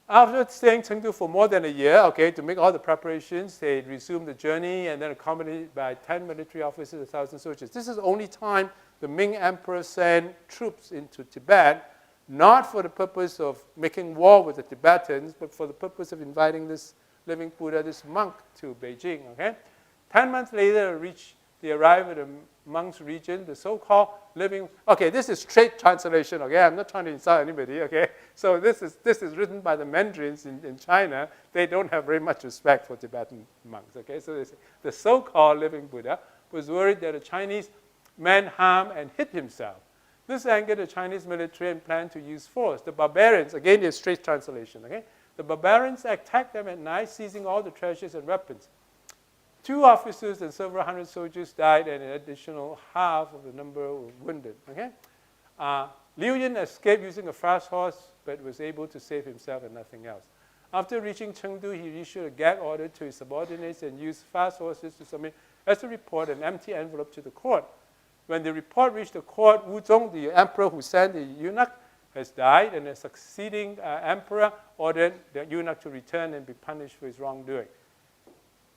After staying Chengdu for more than a year, okay, to make all the preparations, they resumed the journey and then accompanied by 10 military officers, 1,000 soldiers. This is the only time the Ming Emperor sent troops into Tibet, not for the purpose of making war with the Tibetans, but for the purpose of inviting this living Buddha, this monk, to Beijing, okay? 10 months later, they arrived at the monks region, the so-called living, okay, this is straight translation, okay? I'm not trying to insult anybody, okay? So this is written by the Mandarins in China. They don't have very much respect for Tibetan monks, okay? So the so-called living Buddha was worried that a Chinese man harmed and hid himself. This angered the Chinese military and planned to use force. The barbarians, again, a straight translation, okay? The barbarians attacked them at night, seizing all the treasures and weapons. 2 officers and several hundred soldiers died, and an additional half of the number were wounded. Okay? Liu Yin escaped using a fast horse, but was able to save himself and nothing else. After reaching Chengdu, he issued a gag order to his subordinates and used fast horses to submit as a report an empty envelope to the court. When the report reached the court, Wu Zong, the emperor who sent the eunuch, has died, and the succeeding emperor ordered the eunuch to return and be punished for his wrongdoing.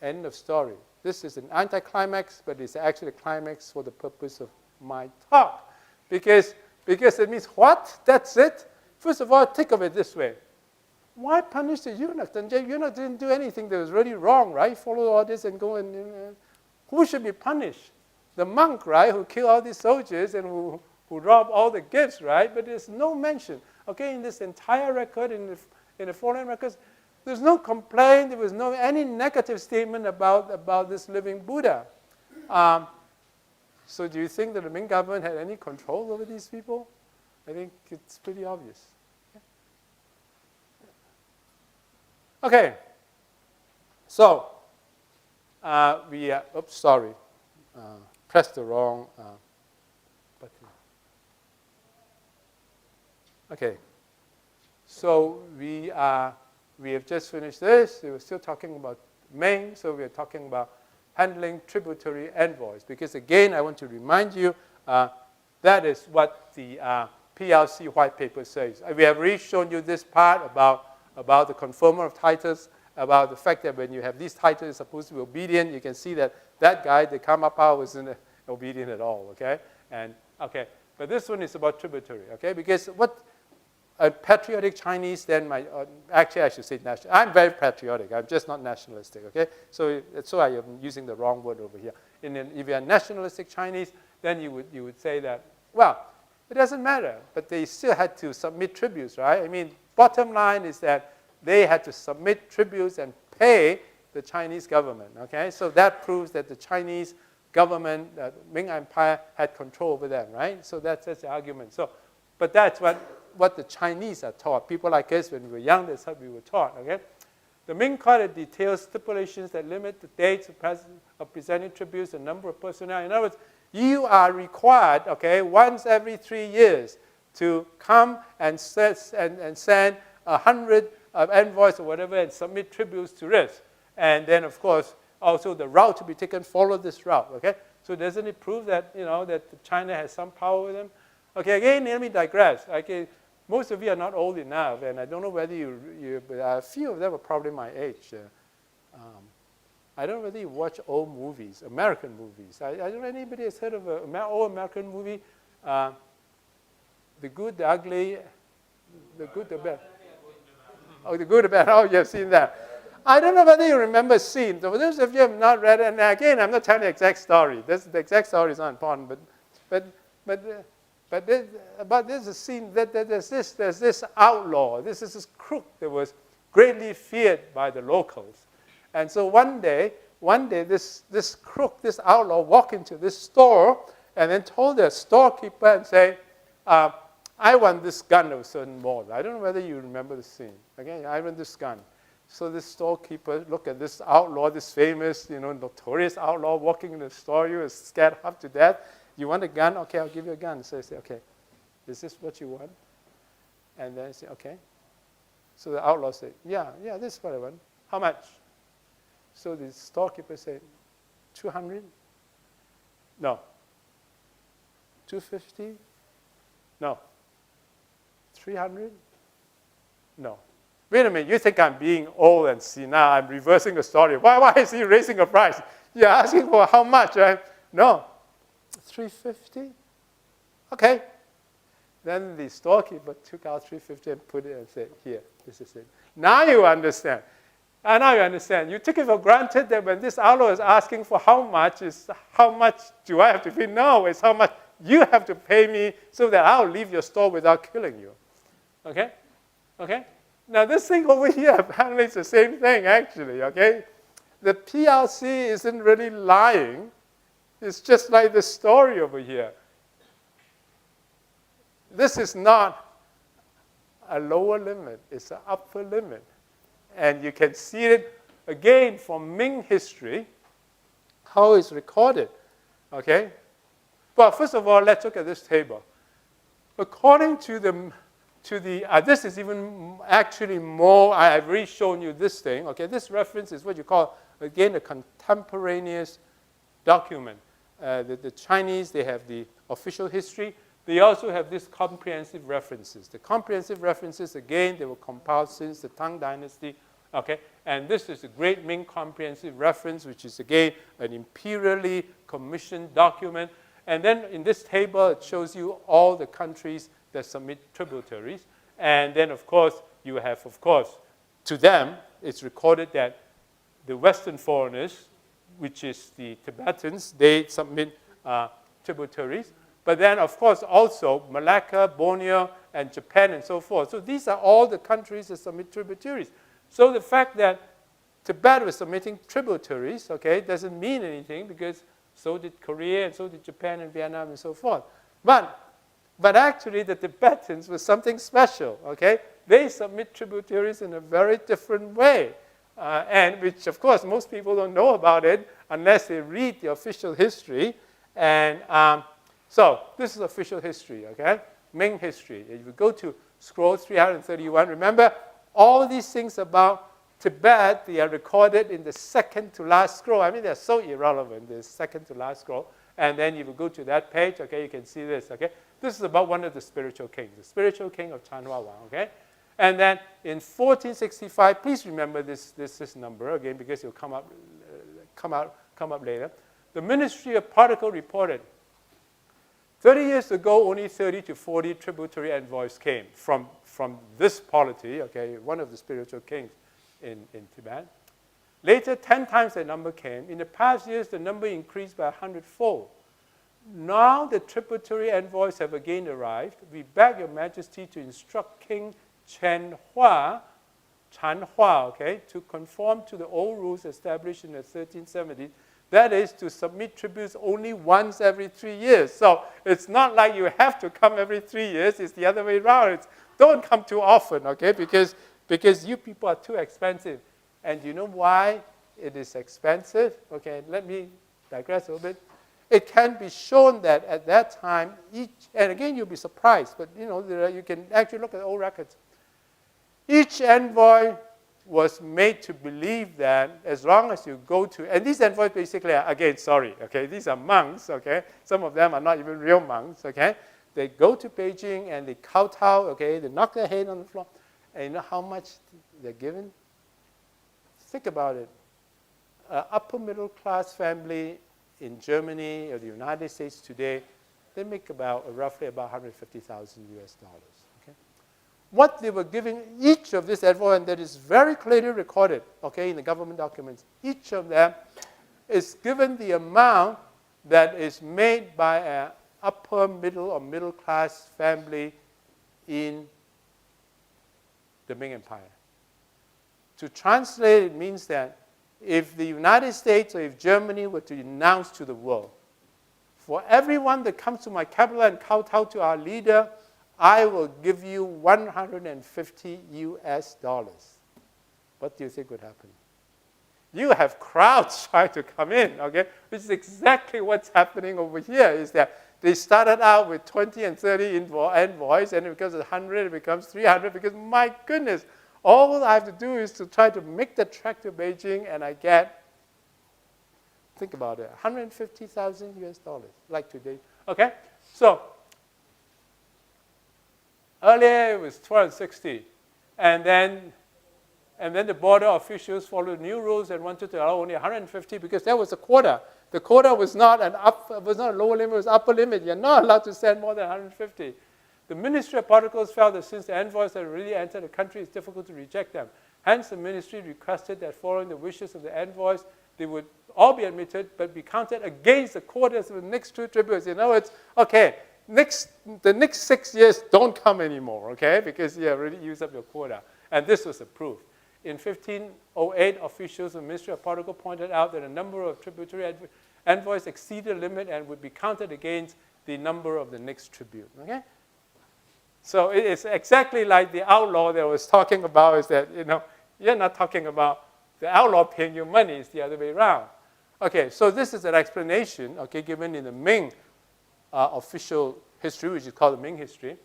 End of story. This is an anticlimax, but it's actually a climax for the purpose of my talk. Because it means what? That's it? First of all, think of it this way. Why punish the eunuch? The eunuch didn't do anything that was really wrong, right? Follow orders and go and who should be punished? The monk, right, who killed all these soldiers and who robbed all the gifts, right? But there's no mention, okay, in this entire record, in the foreign records, there's no complaint, there was no any negative statement about this living Buddha. So do you think that the Ming government had any control over these people? I think it's pretty obvious. Okay. So oops, sorry. Pressed the wrong button. Okay. So we have just finished this. We were still talking about Ming, so we are talking about handling tributary envoys. Because again, I want to remind you, that is what the PLC white paper says. We have already shown you this part about the conferment of titles, about the fact that when you have these titles, you're supposed to be obedient. You can see that guy, the Karmapa, wasn't obedient at all, okay? But this one is about tributary, okay? Because what a patriotic Chinese then might, actually I should say national. I'm very patriotic. I'm just not nationalistic, okay? So I am using the wrong word over here. If you're a nationalistic Chinese, then you would say that, well, it doesn't matter, but they still had to submit tributes, right? I mean, bottom line is that they had to submit tributes and pay the Chinese government, okay? So that proves that the Chinese government, the Ming Empire, had control over them, right? So that's the argument. So, but that's what the Chinese are taught. People like us, when we were young, that's how we were taught, okay? The Ming Code details stipulations that limit the dates of presenting tributes, the number of personnel. In other words, you are required, okay, once every 3 years to come and send 100 envoys or whatever and submit tributes to this. And then, of course, also the route to be taken, follow this route, okay? So doesn't it prove that, that China has some power with them? Okay, again, let me digress. Okay, most of you are not old enough, and I don't know whether but a few of them are probably my age. I don't know whether you watch old movies, American movies. I don't know if anybody has heard of an old American movie, The Good, the Ugly, The Good, the Bad. Oh, The Good, the Bad. Oh, you've seen that. I don't know whether you remember a scene. So for those of you who have not read it, and again, I'm not telling the exact story. The exact story is not important, but there's a scene that there's this outlaw. This is this crook that was greatly feared by the locals. And so one day, this crook, this outlaw, walked into this store and then told the storekeeper and say, I want this gun of a certain model. I don't know whether you remember the scene. Okay, I want this gun. So this storekeeper looked at this outlaw, this famous, notorious outlaw walking in the store. He was scared half to death. You want a gun? Okay, I'll give you a gun. So I say, okay, is this what you want? And then I say, okay. So the outlaw said, yeah, this is what I want. How much? So the storekeeper said, 200? No. 250? No. 300? No. Wait a minute, you think I'm being old and senile, I'm reversing the story. Why is he raising the price? You're asking for how much, right? No, 350? Okay. Then the storekeeper took out 350 and put it and said, here, this is it. Now you understand. Now you understand. You took it for granted that when this outlaw is asking for how much do I have to pay? No, it's how much you have to pay me so that I'll leave your store without killing you. Okay? Okay? Now this thing over here apparently is the same thing actually, okay? The PRC isn't really lying. It's just like the story over here. This is not a lower limit, it's an upper limit. And you can see it again from Ming history, how it's recorded, okay? Well, first of all, let's look at this table. According to this is even actually more, I've already shown you this thing, okay? This reference is what you call, again, a contemporaneous document. The Chinese, they have the official history. They also have these comprehensive references. The comprehensive references, again, they were compiled since the Tang Dynasty, okay? And this is the Great Ming Comprehensive Reference, which is, again, an imperially commissioned document. And then in this table, it shows you all the countries that submit tributaries. And then, of course, you have, of course, to them, it's recorded that the Western foreigners, which is the Tibetans, they submit tributaries. But then, of course, also Malacca, Borneo, and Japan, and so forth. So these are all the countries that submit tributaries. So the fact that Tibet was submitting tributaries, okay, doesn't mean anything because so did Korea, and so did Japan and Vietnam, and so forth. But actually, the Tibetans was something special, okay? They submit tributaries in a very different way, and which, of course, most people don't know about it unless they read the official history. And so this is official history, okay? Ming history. If you go to scroll 331, remember, all these things about Tibet, they are recorded in the second to last scroll. I mean, they're so irrelevant, the second to last scroll. And then if you go to that page, okay, you can see this, okay? This is about one of the spiritual kings, the spiritual king of Chanhua Wang, okay? And then in 1465, please remember this number again because it'll come up later. The Ministry of Particle reported 30 years ago, only 30 to 40 tributary envoys came from this polity, okay, one of the spiritual kings in Tibet. Later, 10 times that number came. In the past years, the number increased by 100-fold. Now the tributary envoys have again arrived. We beg your majesty to instruct King Chanhua, okay, to conform to the old rules established in the 1370s. That is to submit tributes only once every 3 years. So it's not like you have to come every 3 years. It's the other way around. It's don't come too often, okay, because you people are too expensive. And you know why it is expensive? Okay, let me digress a little bit. It can be shown that at that time, and again, you'll be surprised, but you can actually look at old records. Each envoy was made to believe that as long as you go to, and these envoys basically are, again, sorry, okay, these are monks, okay, some of them are not even real monks, okay, they go to Beijing and they kowtow, okay, they knock their head on the floor, and you know how much they're given? Think about it. An upper middle class family in Germany or the United States today, they make roughly about $150,000 US. Okay? What they were giving each of this envoy, and that is very clearly recorded, okay, in the government documents, each of them is given the amount that is made by an upper middle or middle class family in the Ming Empire. To translate, it means that if the United States or if Germany were to announce to the world, for everyone that comes to my capital and kowtow to our leader, I will give you 150 US dollars. What do you think would happen? You have crowds trying to come in, okay? Which is exactly what's happening over here, is that they started out with 20 and 30 envoys, and because it's 100, it becomes 300, because my goodness, all I have to do is to try to make the trek to Beijing, and I get, think about it, 150,000 US dollars, like today. Okay? So, earlier it was 1260, and then And then the border officials followed new rules and wanted to allow only 150 because that was a quota. The quota was not a lower limit, it was upper limit. You're not allowed to send more than 150. The Ministry of Particles felt that since the envoys had really entered the country, it's difficult to reject them. Hence, the ministry requested that following the wishes of the envoys, they would all be admitted, but be counted against the quotas of the next 2 tributes. In other words, okay, the next 6 years don't come anymore, okay, because you already used up your quota. And this was approved. In 1508, officials of the Ministry of Particle pointed out that a number of tributary envoys exceeded the limit and would be counted against the number of the next tribute, okay? So it's exactly like the outlaw that I was talking about is that, you're not talking about the outlaw paying you money, it's the other way around. Okay, so this is an explanation, okay, given in the Ming official history, which is called the Ming history.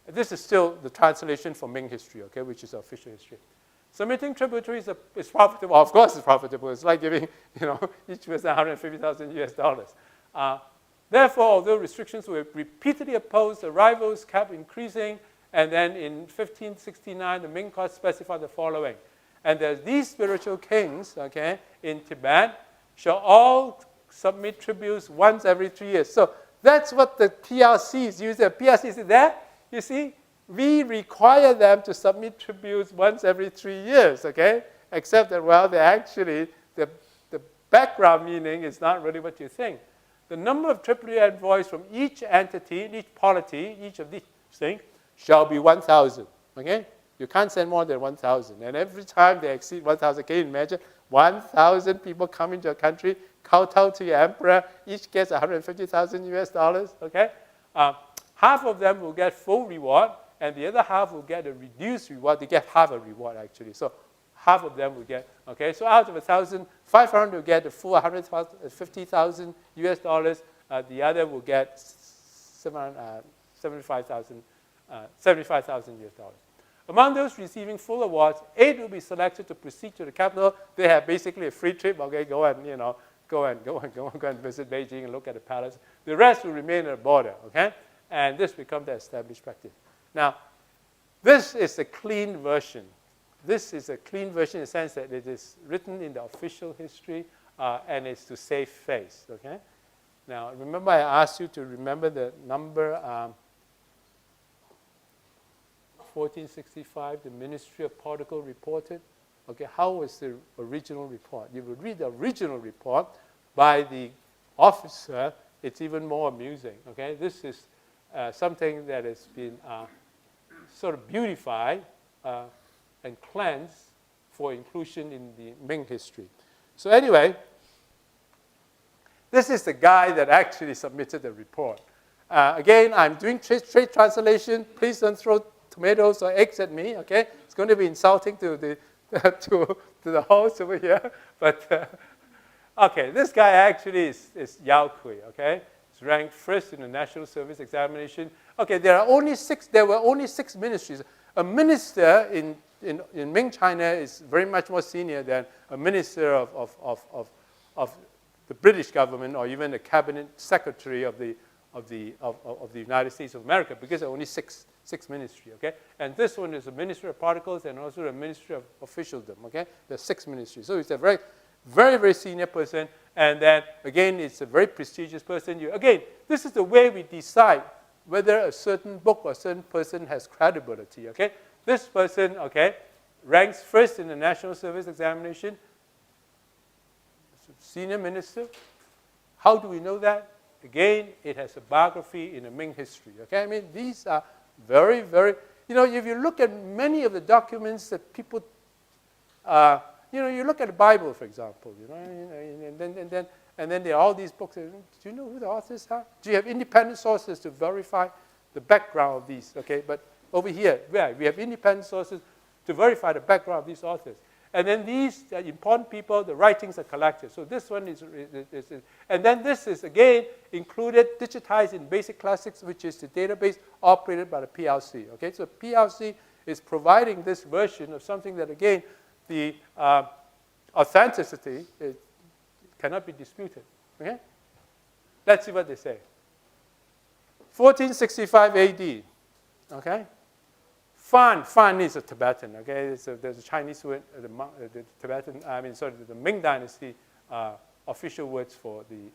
This is still the translation for Ming history, okay, which is official history. Submitting tributaries is profitable. Of course it's profitable. It's like giving, each person 150,000 US dollars. Therefore, although restrictions were repeatedly opposed, the rivals kept increasing. And then in 1569, the Ming court specified the following. And that these spiritual kings, okay, in Tibet shall all submit tributes once every 3 years. So that's what the PRCs use. The PRCs is there, you see? We require them to submit tributes once every 3 years, okay? Except that, well, they actually, the background meaning is not really what you think. The number of tributary envoys from each entity, each polity, each of these things, shall be 1,000, okay? You can't send more than 1,000. And every time they exceed 1,000, can you imagine? 1,000 people come into a country, kowtow to your emperor, each gets 150,000 US dollars, okay? Half of them will get full reward, and the other half will get a reduced reward. They get half a reward, actually. So half of them will get, okay? So out of 1,000, 500 will get the full 150,000 US dollars. The other will get 75,000 US dollars. Among those receiving full awards, 8 will be selected to proceed to the capital. They have basically a free trip, okay? Go and visit Beijing and look at the palace. The rest will remain at the border, okay? And this becomes the established practice. Now, this is a clean version. This is a clean version in the sense that it is written in the official history and it's to save face, okay? Now, remember I asked you to remember the number 1465, the Ministry of Particle reported. Okay, how was the original report? You would read the original report by the officer. It's even more amusing, okay? This is something that has been sort of beautified and cleansed for inclusion in the Ming history. So anyway, this is the guy that actually submitted the report. Again, I'm doing straight translation. Please don't throw tomatoes or eggs at me, okay? It's going to be insulting to the to the host over here. But okay, this guy actually is Yao Kui, okay? He's ranked first in the National Service Examination. Okay, there were only 6 ministries. A minister in Ming China is very much more senior than a minister of the British government or even the cabinet secretary of the United States of America, because there are only six ministries, okay? And this one is a Ministry of Particles and also a Ministry of Officialdom, okay? There are 6 ministries. So it's a very, very, very senior person. And then, again, it's a very prestigious person. Again, this is the way we decide whether a certain book or a certain person has credibility, okay? This person, okay, ranks first in the National Service Examination, senior minister. How do we know that? Again, it has a biography in the Ming history, okay? I mean, these are very, very, if you look at many of the documents that people, you look at the Bible, for example, and then there are all these books. Do you know who the authors are? Do you have independent sources to verify the background of these, okay? But over here, we have independent sources to verify the background of these authors. And then these important people, the writings are collected. So this one is, and then this is, again, included, digitized in Basic Classics, which is the database operated by the PLC. Okay, so PLC is providing this version of something that, again, the authenticity cannot be disputed. Okay? Let's see what they say. 1465 AD. Okay? Fan is a Tibetan, okay? So there's a Chinese word, the Tibetan, the Ming Dynasty official words for the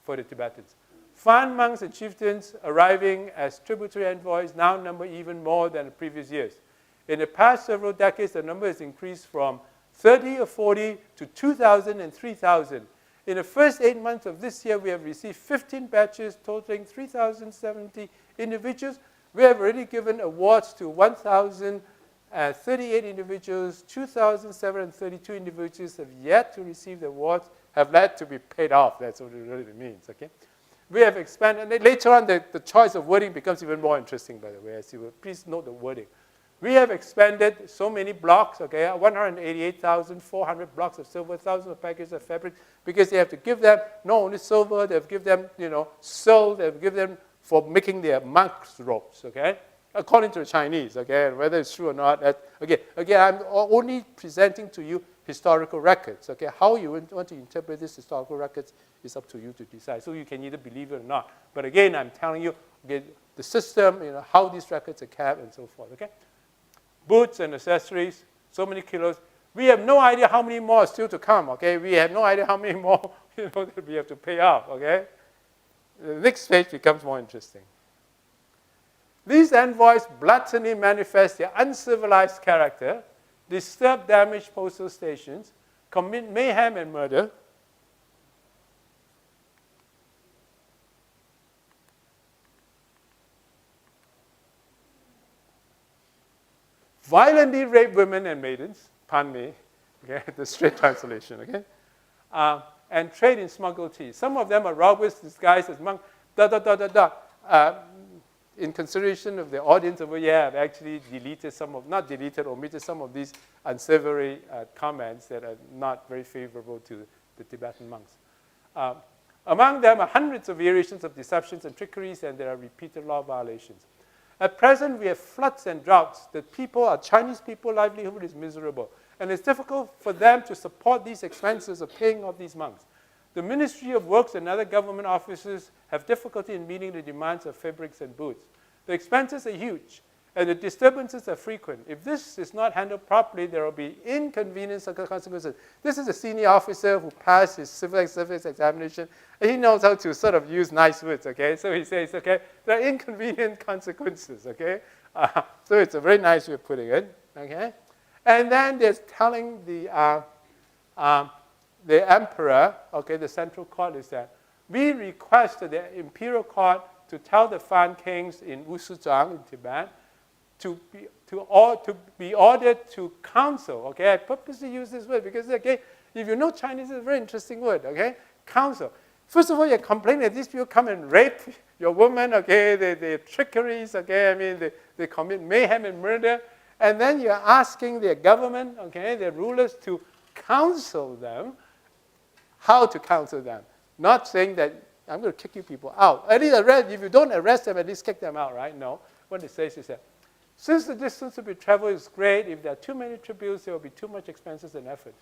Tibetans. Fan monks and chieftains arriving as tributary envoys now number even more than the previous years. In the past several decades, the number has increased from 30 or 40 to 2,000 and 3,000. In the first 8 months of this year, we have received 15 batches totaling 3,070 individuals. We have already given awards to 1,038 individuals. 2,732 individuals have yet to receive the awards, have yet to be paid off. That's what it really means, okay? We have expanded, and later on, the choice of wording becomes even more interesting, by the way, as you will. Please note the wording. We have expanded so many blocks, okay, 188,400 blocks of silver, thousands of packages of fabric, because they have to give them not only silver, they have to give them, silk, they have to give them for making their monks' robes, okay, according to the Chinese, okay, and whether it's true or not. Again, I'm only presenting to you historical records, okay. How you want to interpret these historical records is up to you to decide. So you can either believe it or not. But again, I'm telling you, okay, the system, how these records are kept and so forth, okay. Boots and accessories, so many kilos. We have no idea how many more are still to come, okay? We have no idea how many more, that we have to pay off, okay? The next page becomes more interesting. These envoys blatantly manifest their uncivilized character, disturb damaged postal stations, commit mayhem and murder, violently rape women and maidens, pardon me, okay, the straight translation, okay, and trade in smuggled tea. Some of them are robbers disguised as monks, in consideration of the audience over here, I've actually omitted some of these unsavory comments that are not very favorable to the Tibetan monks. Among them are hundreds of variations of deceptions and trickeries, and there are repeated law violations. At present, we have floods and droughts. Chinese people's livelihood is miserable, and it's difficult for them to support these expenses of paying off these monks. The Ministry of Works and other government offices have difficulty in meeting the demands of fabrics and boots. The expenses are huge, and the disturbances are frequent. If this is not handled properly, there will be inconvenience and consequences. This is a senior officer who passed his civil service examination, and he knows how to sort of use nice words, okay? So he says, okay, there are inconvenient consequences, okay? So it's a very nice way of putting it, okay? And then there's telling the emperor, okay, the central court is that we request the imperial court to tell the Fan kings in Wusuzhang in Tibet to be ordered to counsel, okay? I purposely use this word because, okay, if you know Chinese, it's a very interesting word, okay? Counsel. First of all, you're complaining that these people come and rape your woman, okay? They're trickeries, okay? They commit mayhem and murder. And then you're asking their government, okay, their rulers to counsel them, how to counsel them. Not saying that I'm going to kick you people out. At least if you don't arrest them, at least kick them out, right? No. What it says is that since the distance to be traveled is great, if there are too many tributes, there will be too much expenses and effort.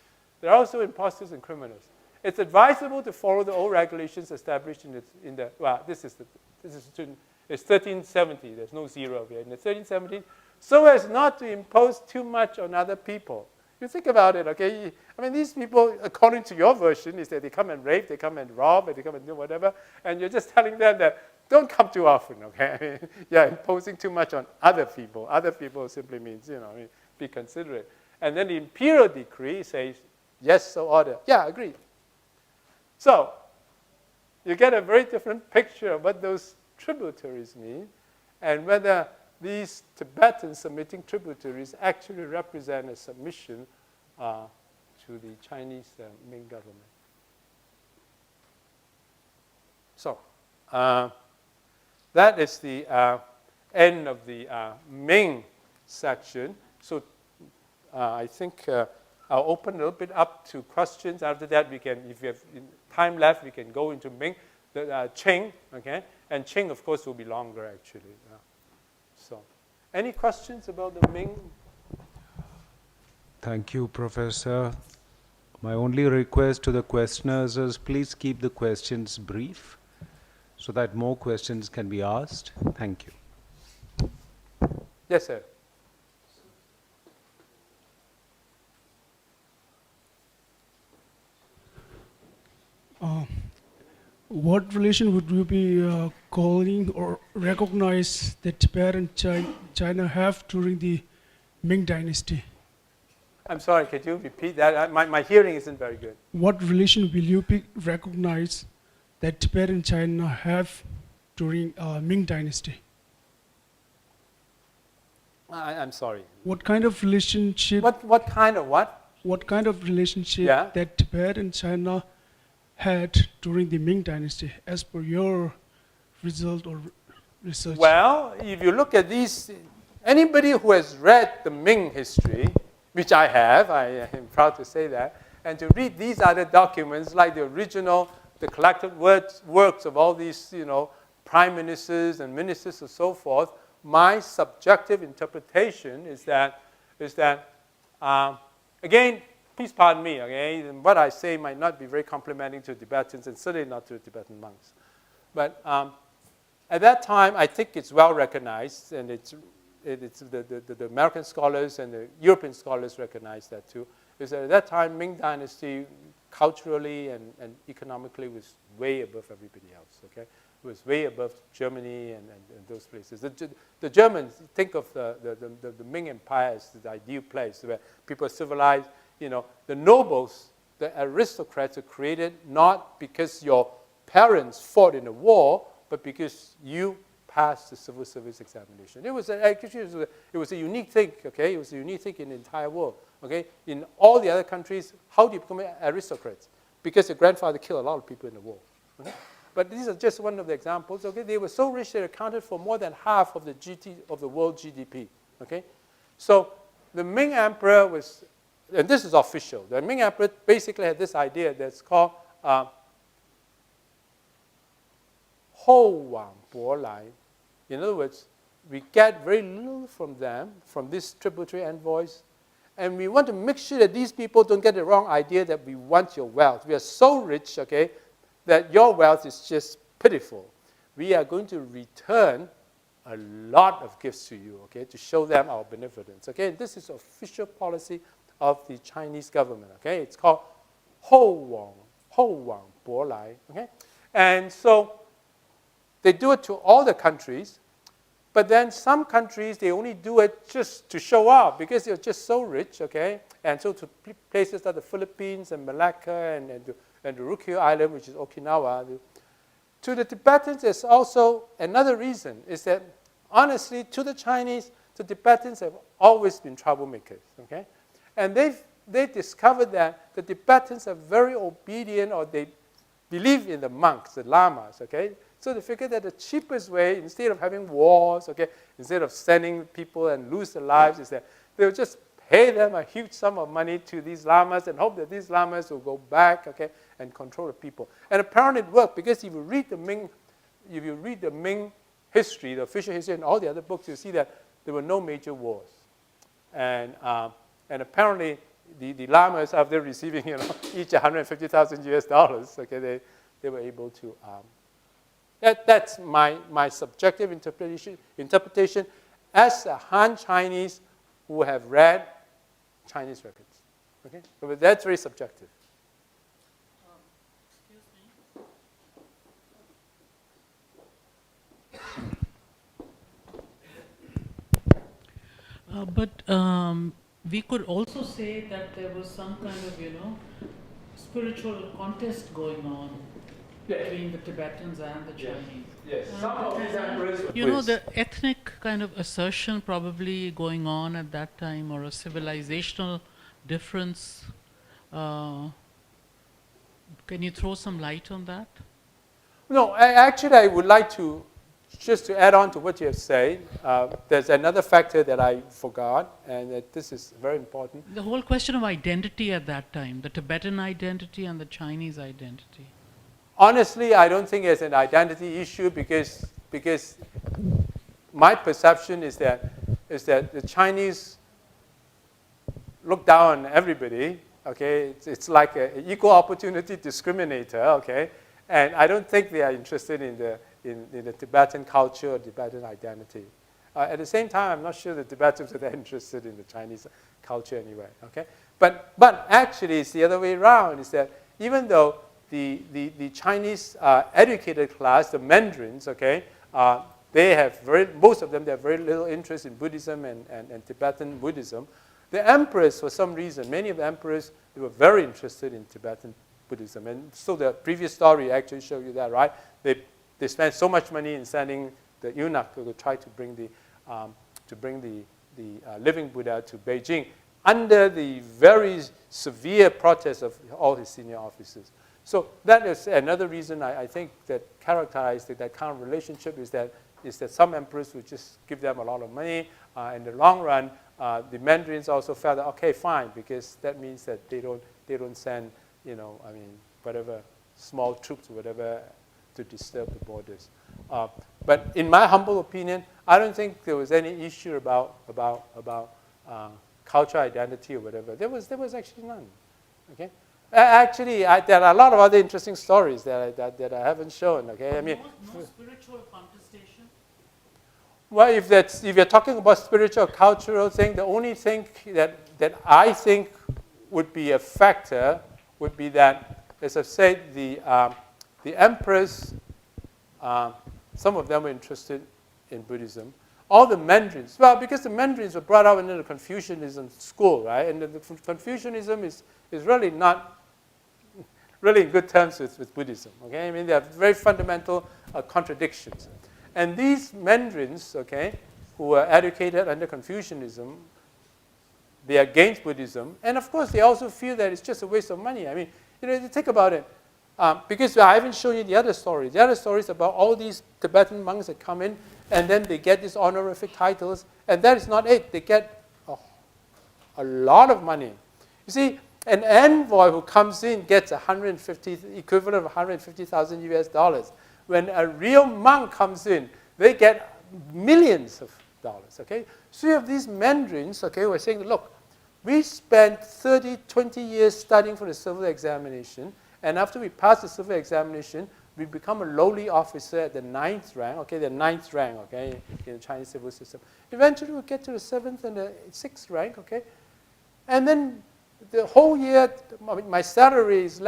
There are also impostors and criminals. It's advisable to follow the old regulations established in the it's 1370. There's no zero here. In the 1370, so as not to impose too much on other people. You think about it, okay? I mean, these people, according to your version, is that they come and rape, they come and rob, and they come and do whatever, and you're just telling them that don't come too often, okay? I mean, you're imposing too much on other people. Other people simply means, be considerate. And then the imperial decree says, yes, so order. Yeah, agreed. So you get a very different picture of what those tributaries mean and whether these Tibetans submitting tributaries actually represent a submission to the Chinese Ming government. So that is the end of the Ming section. So I think I'll open a little bit up to questions. After that, we can, if we have time left, we can go into Ming, Qing, okay? And Qing, of course, will be longer, actually. So, any questions about the Ming? Thank you, Professor. My only request to the questioners is please keep the questions brief so that more questions can be asked. Thank you. Yes, sir. What relation would you be calling or recognize that Tibet and China have during the Ming Dynasty? I'm sorry, could you repeat that? My hearing isn't very good. What relation will you recognize that Tibet and China have during Ming Dynasty? I'm sorry. What kind of relationship? What kind of what? What kind of relationship Yeah. that Tibet and China had during the Ming Dynasty, as per your result or research? Well, if you look at these, anybody who has read the Ming history, which I have, I am proud to say that, and to read these other documents like the original, the collected works of all these, prime ministers and ministers and so forth, my subjective interpretation is that again, please pardon me, okay? What I say might not be very complimenting to Tibetans and certainly not to Tibetan monks. But at that time, I think it's well recognized, and it's the American scholars and the European scholars recognize that too, is that at that time, Ming Dynasty culturally and economically was way above everybody else, okay? It was way above Germany and those places. The Germans think of the Ming Empire as the ideal place where people are civilized. The nobles, the aristocrats are created not because your parents fought in a war, but because you passed the civil service examination. It was a unique thing, okay? It was a unique thing in the entire world, okay? In all the other countries, how do you become aristocrats? Because your grandfather killed a lot of people in the war, okay? But these are just one of the examples, okay? They were so rich they accounted for more than half of the world GDP, okay? So the Ming Emperor was, and this is official, the Ming Emperor basically had this idea that's called Ho Wang Bo Lai. In other words, we get very little from them, from these tributary envoys, and we want to make sure that these people don't get the wrong idea that we want your wealth. We are so rich, okay, that your wealth is just pitiful. We are going to return a lot of gifts to you, okay, to show them our benevolence, okay? This is official policy of the Chinese government, okay? It's called Ho Wang Bo Lai, okay? And so they do it to all the countries, but then some countries, they only do it just to show off because they're just so rich, okay? And so to places like the Philippines and Malacca and the Ryukyu Island, which is Okinawa. To the Tibetans, there's also another reason, is that honestly, to the Chinese, the Tibetans have always been troublemakers, okay? And they discovered that the Tibetans are very obedient, or they believe in the monks, the lamas, okay? So they figured that the cheapest way, instead of having wars, okay, instead of sending people and lose their lives, is that they would just pay them a huge sum of money to these lamas and hope that these lamas will go back, okay, and control the people. And apparently it worked, because if you read the Ming history, the official history, and all the other books, you see that there were no major wars. And apparently the lamas, after receiving each 150,000 US dollars, okay, they were able to. That's my subjective interpretation as a Han Chinese who have read Chinese records. Okay, but that's very subjective. But we could also say that there was some kind of, spiritual contest going on between the Tibetans and the Chinese. Yes, some of these emperors were The ethnic kind of assertion probably going on at that time, or a civilizational difference. Can you throw some light on that? No, I would like to, just to add on to what you have said, there's another factor that I forgot, and that this is very important. The whole question of identity at that time, the Tibetan identity and the Chinese identity. Honestly, I don't think it's an identity issue, because my perception is that the Chinese look down on everybody. Okay, it's like an equal opportunity discriminator. Okay, and I don't think they are interested in the Tibetan culture or Tibetan identity. At the same time, I'm not sure the Tibetans are that interested in the Chinese culture anyway. Okay, but actually, it's the other way around. Is that even though the Chinese educated class, the Mandarins, okay, they have most of them, they have very little interest in Buddhism and Tibetan Buddhism. The emperors, for some reason, many of the emperors, they were very interested in Tibetan Buddhism. And so the previous story actually showed you that, right? They spent so much money in sending the eunuch to try to bring the living Buddha to Beijing under the very severe protest of all his senior officers. So that is another reason I think that characterized that kind of relationship is that some emperors would just give them a lot of money. In the long run, the Mandarins also felt that, okay, fine, because that means that they don't send, whatever small troops or whatever to disturb the borders. But in my humble opinion, I don't think there was any issue about cultural identity or whatever. There was actually none. Okay. Actually, there are a lot of other interesting stories that I haven't shown. Okay, No spiritual contestation. Well, if you're talking about spiritual, cultural thing, the only thing that I think would be a factor would be that, as I've said, the emperors, some of them were interested in Buddhism. All the Mandarins, well, because the Mandarins were brought up into the Confucianism school, right? And the Confucianism is really not really in good terms with Buddhism. Okay, I mean there are very fundamental contradictions. And these Mandarins, okay, who were educated under Confucianism, they are against Buddhism, and of course they also feel that it's just a waste of money. I mean, you think about it, because I haven't shown you the other story. The other story is about all these Tibetan monks that come in, and then they get these honorific titles, and that is not it. They get a lot of money. You see, an envoy who comes in gets equivalent of 150,000 US dollars. When a real monk comes in, they get millions of dollars. Okay, so you have these Mandarins, okay, who are saying, look, we spent 20 years studying for the civil examination, and after we pass the civil examination, we become a lowly officer at the 9th rank, okay, the 9th rank, okay, in the Chinese civil system. Eventually, we'll get to the 7th and the 6th rank, okay, and then the whole year, my salary is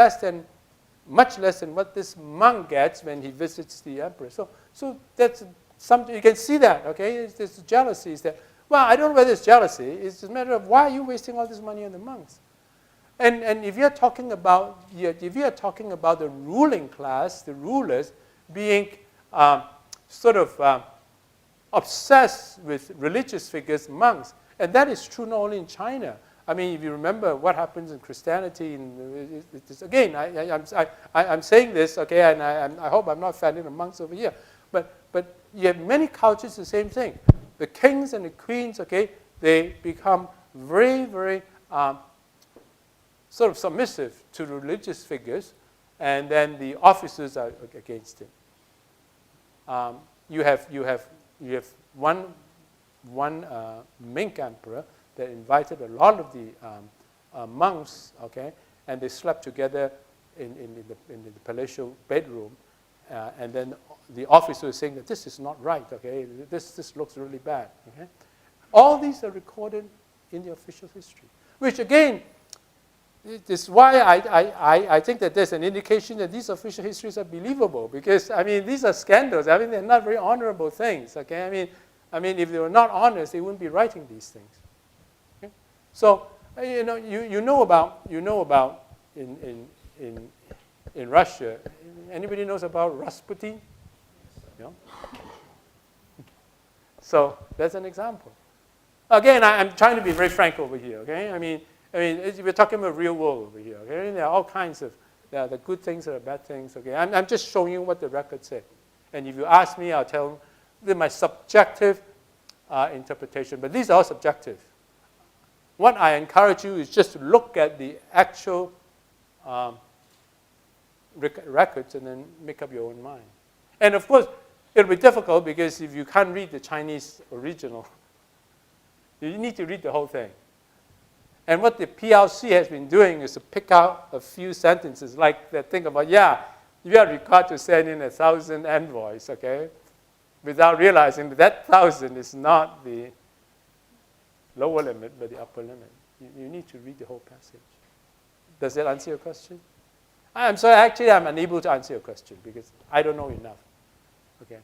much less than what this monk gets when he visits the emperor. So that's something, you can see that, okay? There's jealousy. Is that, well, I don't know whether it's jealousy. It's a matter of why are you wasting all this money on the monks? And if you're talking about the ruling class, the rulers being obsessed with religious figures, monks, and that is true not only in China. I mean, if you remember what happens in Christianity, again, I'm saying this, okay, and I hope I'm not offending the monks over here, but you have many cultures the same thing. The kings and the queens, okay, they become very, very submissive to religious figures, and then the officers are against it. You have one Ming emperor that invited a lot of the monks, okay, and they slept together in the palatial bedroom, and then the officer was saying that this is not right, okay, this looks really bad, okay. All these are recorded in the official history, which again is why I think that there's an indication that these official histories are believable, because I mean these are scandals. I mean they're not very honorable things, okay. I mean if they were not honest, they wouldn't be writing these things. So you know about in Russia. Anybody knows about Rasputin? No? So that's an example. Again, I'm trying to be very frank over here. Okay, I mean we're talking about real world over here. Okay, there are all kinds of the good things and the bad things. Okay, I'm just showing you what the record said. And if you ask me, I'll tell you my subjective interpretation. But these are all subjective. What I encourage you is just to look at the actual records and then make up your own mind. And of course, it'll be difficult because if you can't read the Chinese original, you need to read the whole thing. And what the PLC has been doing is to pick out a few sentences, like that thing about, yeah, you are required to send in 1,000 envoys, okay? without realizing that 1,000 is not the lower limit, but the upper limit. You need to read the whole passage. Does that answer your question? I'm sorry, actually I'm unable to answer your question because I don't know enough. Okay,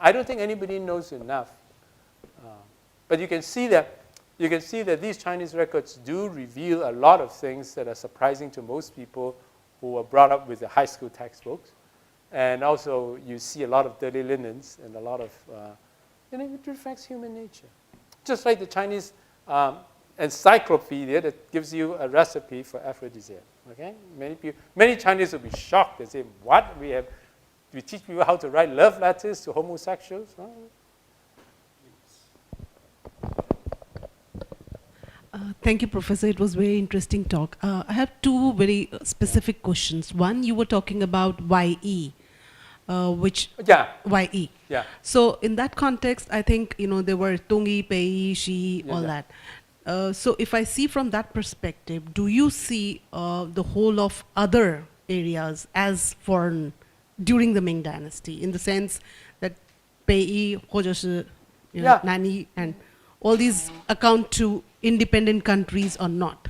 I don't think anybody knows enough. But you can see that these Chinese records do reveal a lot of things that are surprising to most people who were brought up with the high school textbooks. And also you see a lot of dirty linens and a lot of, it reflects human nature. Just like the Chinese encyclopedia that gives you a recipe for aphrodisiac. Okay, many Chinese will be shocked and say, "What? We teach people how to write love letters to homosexuals?" Huh? Thank you, Professor. It was very interesting talk. I have two very specific questions. One, you were talking about YE, which YE. Yeah. So in that context, I think there were Tongi, Pei, Shi, all that. So if I see from that perspective, do you see the whole of other areas as foreign during the Ming Dynasty, in the sense that Pei, 或者是 Nani, and all these account to independent countries or not?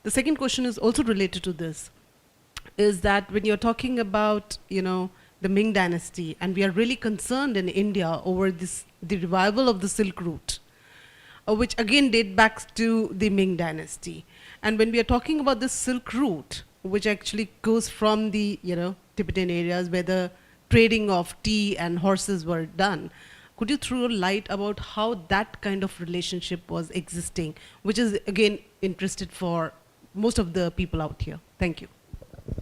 The second question is also related to this, is that when you're talking about the Ming Dynasty, and we are really concerned in India over the revival of the Silk Route, which again date back to the Ming Dynasty. And when we are talking about the Silk Route, which actually goes from the Tibetan areas where the trading of tea and horses were done, could you throw light about how that kind of relationship was existing, which is again interested for most of the people out here? Thank you.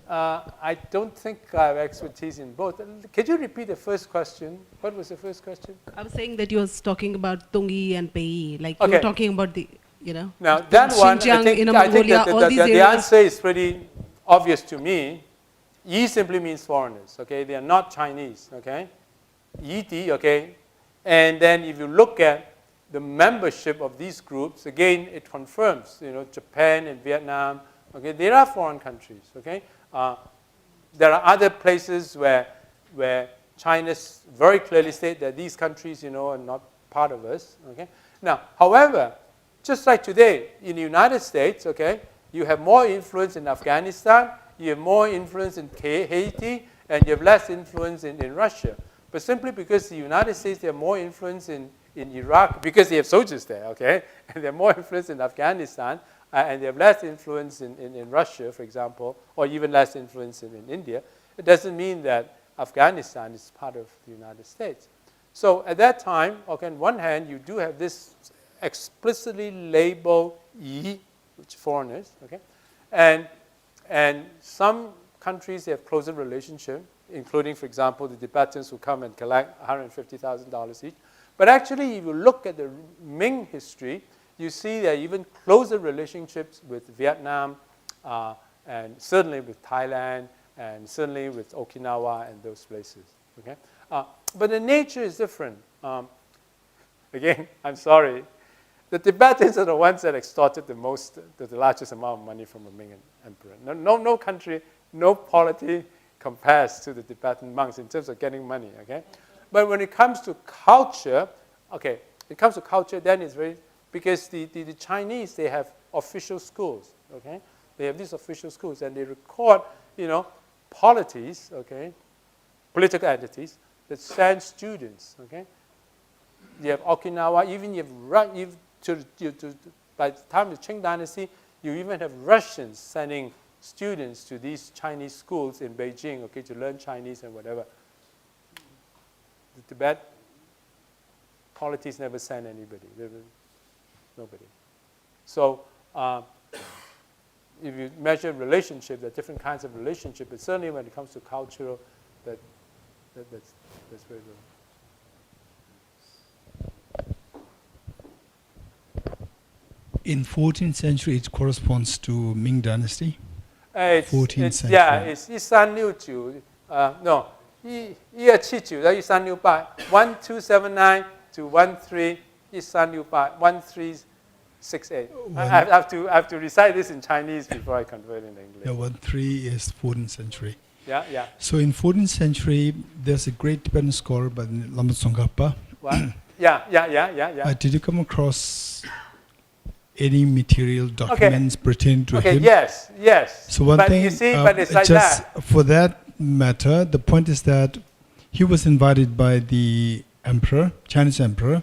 I don't think I have expertise in both. Could you repeat the first question? What was the first question? I was saying that you was talking about Tongi and Pei, like you were talking about the, Now that one, I think Mongolia, that the answer is pretty obvious to me. Yi simply means foreigners, okay? They are not Chinese, okay? Yi, okay? And then if you look at the membership of these groups, again, it confirms, Japan and Vietnam, okay? They are foreign countries, okay? There are other places where China very clearly state that these countries, are not part of us, okay? Now, however, just like today in the United States, okay, you have more influence in Afghanistan, you have more influence in Haiti, and you have less influence in Russia. But simply because the United States, they have more influence in Iraq, because they have soldiers there, okay? And they have more influence in Afghanistan, and they have less influence in Russia, for example, or even less influence in India. It doesn't mean that Afghanistan is part of the United States. So at that time, okay, on one hand, you do have this explicitly labeled Yi, which foreigners, okay? And some countries, they have closer relationship, including, for example, the Tibetans who come and collect $150,000 each. But actually, if you look at the Ming history, you see there are even closer relationships with Vietnam, and certainly with Thailand, and certainly with Okinawa and those places. Okay? But the nature is different. Again, I'm sorry. The Tibetans are the ones that extorted the largest amount of money from the Ming emperor. No country, no polity compares to the Tibetan monks in terms of getting money. Okay? But when it comes to culture, then it's very, because the Chinese, they have official schools, okay? They have these official schools, and they record, polities, okay, political entities that send students, okay? You have Okinawa, even by the time of the Qing Dynasty, you even have Russians sending students to these Chinese schools in Beijing, okay, to learn Chinese and whatever. The Tibet polities never send anybody. Nobody. So if you measure relationship, there are different kinds of relationship, but certainly when it comes to cultural, that's very good. In 14th century, it corresponds to Ming Dynasty. 14th century. Yeah, it's 1369. No, 1279到1368 1279 to 1368. I have to recite this in Chinese before I convert it in English. Yeah, 13 is 14th century. Yeah. So in 14th century, there's a great Tibetan scholar by the name Lama Tsongkhapa. What? Yeah. Did you come across any material documents pertaining to him? Yes. So one but thing, you see, but it's like just that. for that matter, the point is that he was invited by the emperor, Chinese emperor,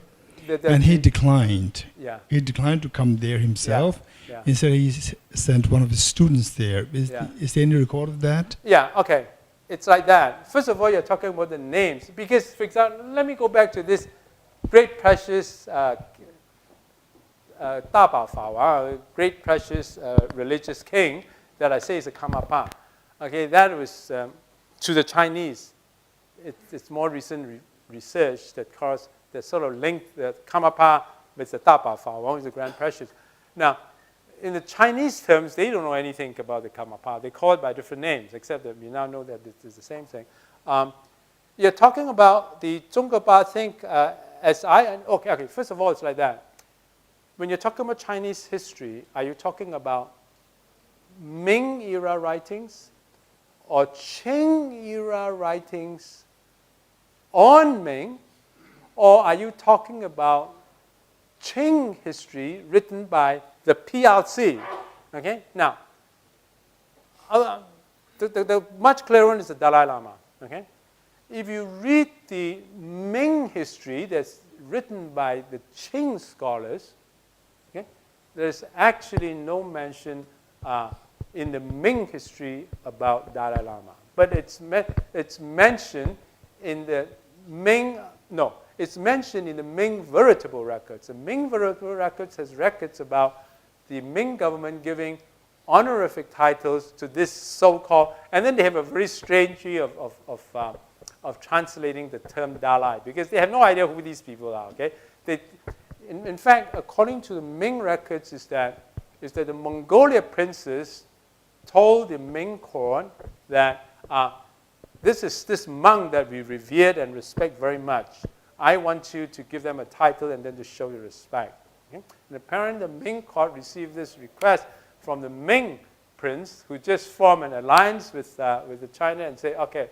and he declined. Yeah. He declined to come there himself. Yeah. Instead, he sent one of his students there. Is there any record of that? Yeah, okay. It's like that. First of all, you're talking about the names. Because, for example, let me go back to this great precious great precious religious king that I say is a Karmapa. Okay, that was to the Chinese. It's more recent research that sort of linked the Karmapa with the Daba Fa Wang, is the grand precious. Now, in the Chinese terms, they don't know anything about the Karmapa. They call it by different names, except that we now know that it is the same thing. You're talking about the Zhongguba, I think, okay, first of all, it's like that. When you're talking about Chinese history, are you talking about Ming era writings or Qing era writings on Ming, or are you talking about Qing history written by the PRC? Okay, now, the much clearer one is the Dalai Lama. Okay, if you read the Ming history that's written by the Qing scholars, okay, there's actually no mention in the Ming history about Dalai Lama, but it's mentioned in the Ming. No, it's mentioned in the Ming veritable records. The Ming veritable records has records about the Ming government giving honorific titles to this so-called, and then they have a very strange way of translating the term Dalai, because they have no idea who these people are. Okay, in fact, according to the Ming records, is that the Mongolia princes told the Ming court that this monk that we revered and respect very much, I want you to give them a title and then to show your respect. Okay? And apparently the Ming court received this request from the Ming prince, who just formed an alliance with China and say, okay,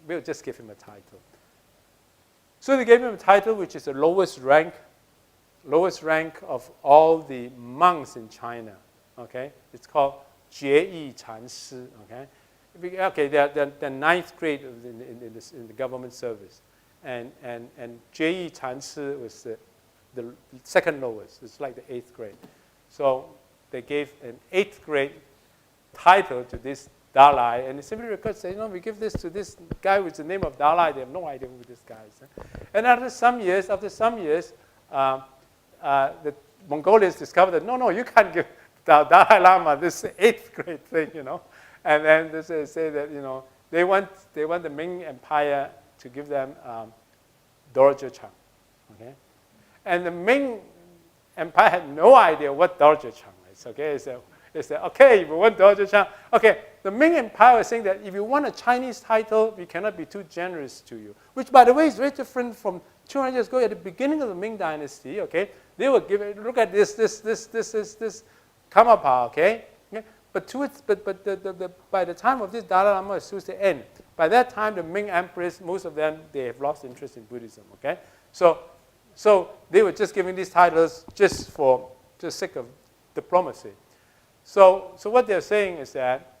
we'll just give him a title. So they gave him a title which is the lowest rank of all the monks in China. Okay, it's called Jie Yi Chan Shi. Okay, they're ninth grade in the government service, and Jie Yi Chan Shi was the second lowest. It's like the 8th grade. So they gave an 8th grade title to this Dalai, and it simply records, say, we give this to this guy with the name of Dalai. They have no idea who this guy is. And after some years, the Mongolians discovered that no, you can't give Dalai Lama this 8th grade thing, And then they say that they want the Ming Empire to give them Dorje Chang. Okay, and the Ming Empire had no idea what Dorje Chang is. Okay, so they said, okay, if you want Dorje Chang, okay. The Ming Empire was saying that if you want a Chinese title, we cannot be too generous to you. Which, by the way, is very different from 200 years ago at the beginning of the Ming Dynasty. Okay, they would give it. Look at this Karmapa. Okay. But by the time of this Dalai Lama is towards the end. By that time, the Ming emperors, most of them, they have lost interest in Buddhism. Okay, so they were just giving these titles just for the sake of diplomacy. So what they're saying is that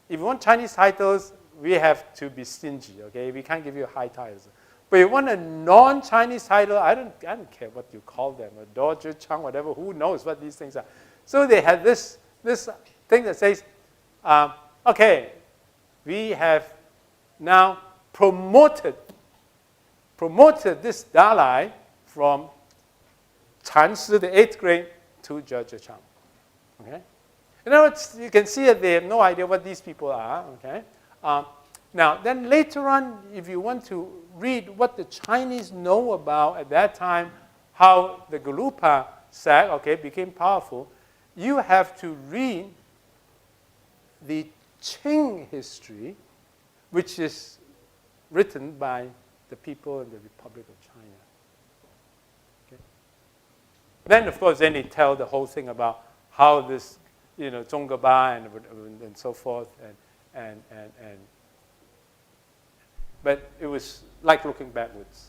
if you want Chinese titles, we have to be stingy. Okay, we can't give you high titles. But if you want a non-Chinese title, I don't care what you call them, a Dorje Chang, whatever. Who knows what these things are? So they had this thing that says, okay, we have now promoted this Dalai from Chan Shi, the 8th grade, to Dorje Chang. Okay? In other words, you can see that they have no idea what these people are. Okay? Now, then later on, if you want to read what the Chinese know about at that time, how the Gelugpa sect, became powerful, you have to read the Qing history, which is written by the people in the Republic of China. Okay? Then, of course, they tell the whole thing about how this, Zhongguba and so forth, and but it was like looking backwards.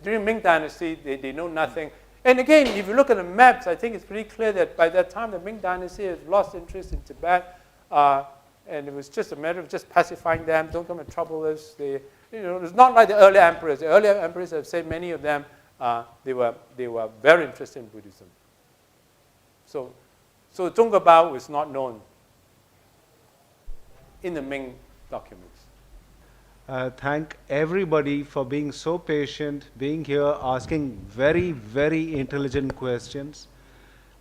During Ming Dynasty, they know nothing. And again, if you look at the maps, I think it's pretty clear that by that time the Ming Dynasty has lost interest in Tibet, and it was just a matter of just pacifying them, don't come and trouble us. It's not like the earlier emperors. The earlier emperors, I've said many of them, they were very interested in Buddhism. So Zhongge Bao was not known in the Ming documents. Thank everybody for being so patient, being here, asking very, very intelligent questions.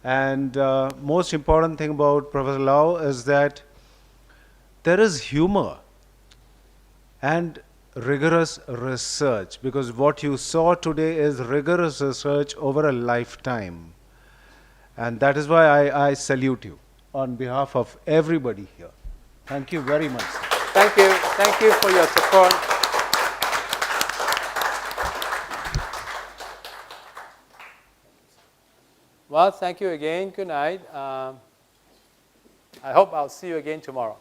And most important thing about Professor Lau is that there is humor and rigorous research, because what you saw today is rigorous research over a lifetime. And that is why I salute you on behalf of everybody here. Thank you very much. Thank you. Thank you for your support. Well, thank you again. Good night. I hope I'll see you again tomorrow.